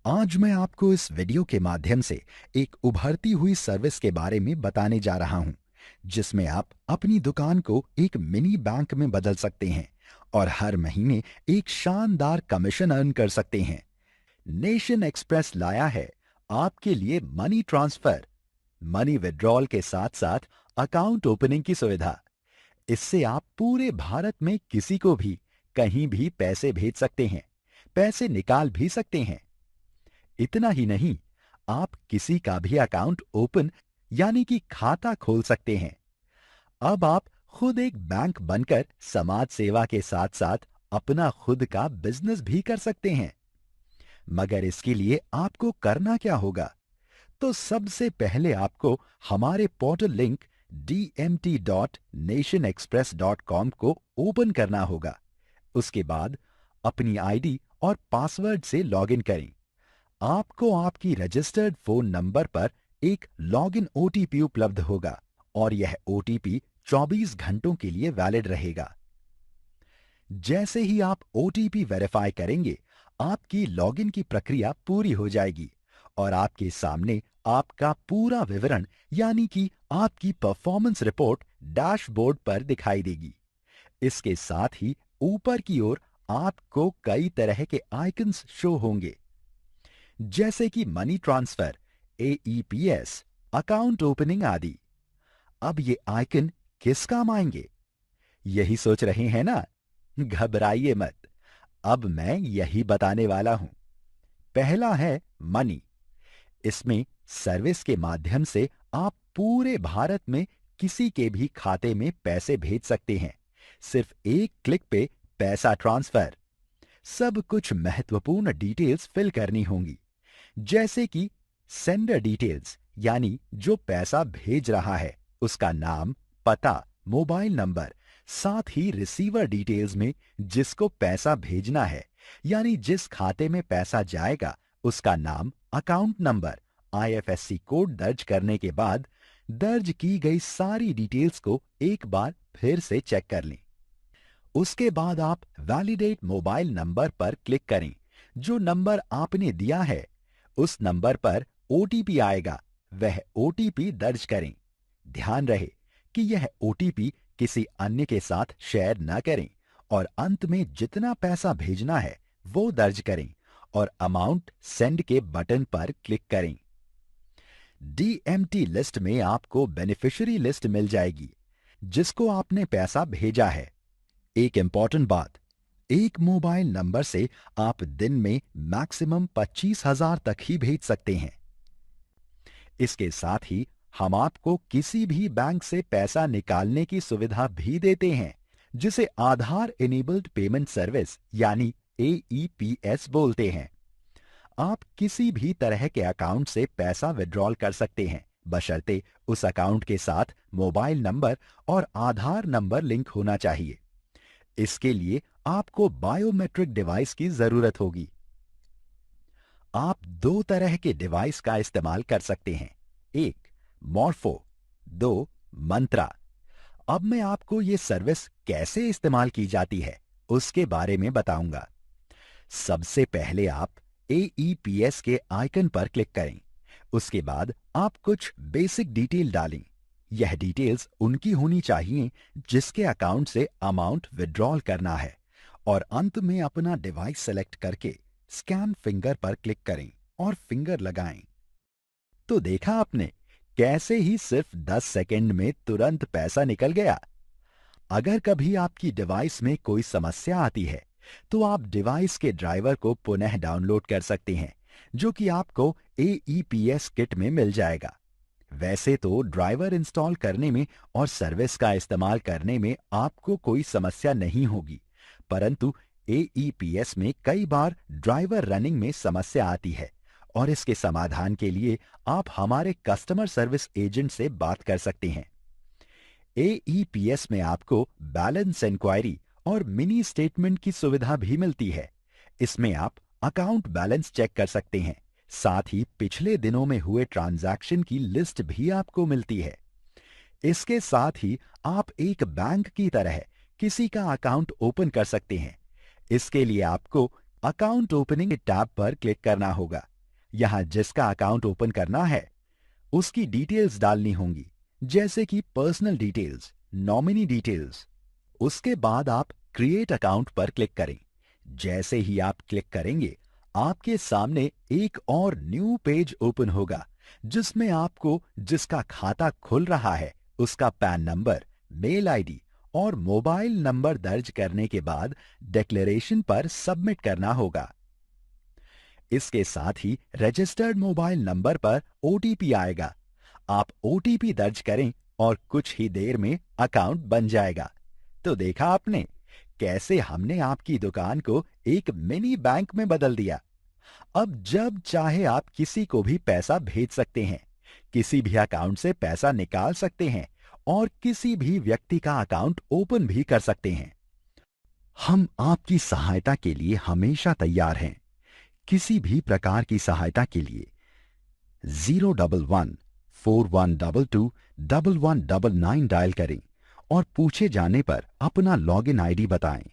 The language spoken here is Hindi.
आज मैं आपको इस वीडियो के माध्यम से एक उभरती हुई सर्विस के बारे में बताने जा रहा हूं, जिसमें आप अपनी दुकान को एक मिनी बैंक में बदल सकते हैं और हर महीने एक शानदार कमीशन अर्न कर सकते हैं। नेशन एक्सप्रेस लाया है आपके लिए मनी ट्रांसफर, मनी विड्रॉल के साथ साथ अकाउंट ओपनिंग की सुविधा। इससे आप पूरे भारत में किसी को भी कहीं भी पैसे भेज सकते हैं, पैसे निकाल भी सकते हैं। इतना ही नहीं, आप किसी का भी अकाउंट ओपन यानी कि खाता खोल सकते हैं। अब आप खुद एक बैंक बनकर समाज सेवा के साथ साथ अपना खुद का बिजनेस भी कर सकते हैं। मगर इसके लिए आपको करना क्या होगा? तो सबसे पहले आपको हमारे पोर्टल लिंक dmt.nationexpress.com को ओपन करना होगा। उसके बाद अपनी आईडी और पासवर्ड से लॉगिन करें। आपको आपकी रजिस्टर्ड फोन नंबर पर एक लॉगिन ओटीपी उपलब्ध होगा और यह ओटीपी 24 घंटों के लिए वैलिड रहेगा। जैसे ही आप ओटीपी वेरीफाई करेंगे, आपकी लॉगिन की प्रक्रिया पूरी हो जाएगी और आपके सामने आपका पूरा विवरण यानी कि आपकी परफॉर्मेंस रिपोर्ट डैशबोर्ड पर दिखाई देगी। इसके साथ ही ऊपर की ओर आपको कई तरह के आइकन्स शो होंगे, जैसे कि money transfer, AEPS, account opening आदि। अब ये आइकन किस काम आएंगे, यही सोच रहे हैं ना? घबराइए मत, अब मैं यही बताने वाला हूं। पहला है मनी। इसमें सर्विस के माध्यम से आप पूरे भारत में किसी के भी खाते में पैसे भेज सकते हैं। सिर्फ एक क्लिक पे पैसा ट्रांसफर। सब कुछ महत्वपूर्ण डिटेल्स फिल करनी होंगी, जैसे कि सेंडर डिटेल्स यानी जो पैसा भेज रहा है उसका नाम, पता, मोबाइल नंबर, साथ ही रिसीवर डिटेल्स में जिसको पैसा भेजना है यानी जिस खाते में पैसा जाएगा उसका नाम, अकाउंट नंबर, आईएफएससी कोड दर्ज करने के बाद दर्ज की गई सारी डिटेल्स को एक बार फिर से चेक कर लें। उसके बाद आप वैलिडेट मोबाइल नंबर पर क्लिक करें। जो नंबर आपने दिया है उस नंबर पर ओटीपी आएगा, वह ओटीपी दर्ज करें। ध्यान रहे कि यह ओटीपी किसी अन्य के साथ शेयर न करें और अंत में जितना पैसा भेजना है वो दर्ज करें और अमाउंट सेंड के बटन पर क्लिक करें। डीएमटी लिस्ट में आपको बेनिफिशियरी लिस्ट मिल जाएगी जिसको आपने पैसा भेजा है। एक इंपॉर्टेंट बात, एक मोबाइल नंबर से आप दिन में मैक्सिमम 25,000 तक ही भेज सकते हैं। इसके साथ ही हम आपको किसी भी बैंक से पैसा निकालने की सुविधा भी देते हैं, जिसे आधार इनेबल्ड पेमेंट सर्विस यानी एईपीएस बोलते हैं। आप किसी भी तरह के अकाउंट से पैसा विड्रॉल कर सकते हैं, बशर्ते उस अकाउंट के साथ मोबाइल नंबर और आधार नंबर लिंक होना चाहिए। इसके लिए आपको बायोमेट्रिक डिवाइस की जरूरत होगी। आप दो तरह के डिवाइस का इस्तेमाल कर सकते हैं, एक मॉर्फो, दो मंत्रा। अब मैं आपको ये सर्विस कैसे इस्तेमाल की जाती है उसके बारे में बताऊंगा। सबसे पहले आप एईपीएस के आइकन पर क्लिक करें। उसके बाद आप कुछ बेसिक डिटेल डालें। यह डिटेल्स उनकी होनी चाहिए जिसके अकाउंट से अमाउंट विड्रॉल करना है और अंत में अपना डिवाइस सेलेक्ट करके स्कैन फिंगर पर क्लिक करें और फिंगर लगाएं। तो देखा आपने कैसे ही सिर्फ 10 सेकंड में तुरंत पैसा निकल गया। अगर कभी आपकी डिवाइस में कोई समस्या आती है तो आप डिवाइस के ड्राइवर को पुनः डाउनलोड कर सकते हैं, जो कि आपको एईपीएस किट में मिल जाएगा। वैसे तो ड्राइवर इंस्टॉल करने में और सर्विस का इस्तेमाल करने में आपको कोई समस्या नहीं होगी, परंतु एईपीएस में कई बार ड्राइवर रनिंग में समस्या आती है और इसके समाधान के लिए आप हमारे कस्टमर सर्विस एजेंट से बात कर सकते हैं। एईपीएस में आपको बैलेंस इंक्वायरी और मिनी स्टेटमेंट की सुविधा भी मिलती है। इसमें आप अकाउंट बैलेंस चेक कर सकते हैं, साथ ही पिछले दिनों में हुए ट्रांजैक्शन की लिस्ट भी आपको मिलती है। इसके साथ ही आप एक बैंक की तरह किसी का अकाउंट ओपन कर सकते हैं। इसके लिए आपको अकाउंट ओपनिंग टैब पर क्लिक करना होगा। यहाँ जिसका अकाउंट ओपन करना है उसकी डिटेल्स डालनी होंगी, जैसे कि पर्सनल डिटेल्स, नॉमिनी डिटेल्स। उसके बाद आप क्रिएट अकाउंट पर क्लिक करें। जैसे ही आप क्लिक करेंगे आपके सामने एक और न्यू पेज ओपन होगा, जिसमें आपको जिसका खाता खुल रहा है उसका पैन नंबर, मेल आईडी और मोबाइल नंबर दर्ज करने के बाद डिक्लेरेशन पर सबमिट करना होगा। इसके साथ ही रजिस्टर्ड मोबाइल नंबर पर ओटीपी आएगा। आप ओटीपी दर्ज करें और कुछ ही देर में अकाउंट बन जाएगा। तो देखा आपने कैसे हमने आपकी दुकान को एक मिनी बैंक में बदल दिया। अब जब चाहे आप किसी को भी पैसा भेज सकते हैं, किसी भी अकाउंट से पैसा निकाल सकते हैं और किसी भी व्यक्ति का अकाउंट ओपन भी कर सकते हैं। हम आपकी सहायता के लिए हमेशा तैयार हैं। किसी भी प्रकार की सहायता के लिए 011-4122-1199 डायल करें और पूछे जाने पर अपना लॉगिन आईडी बताएं।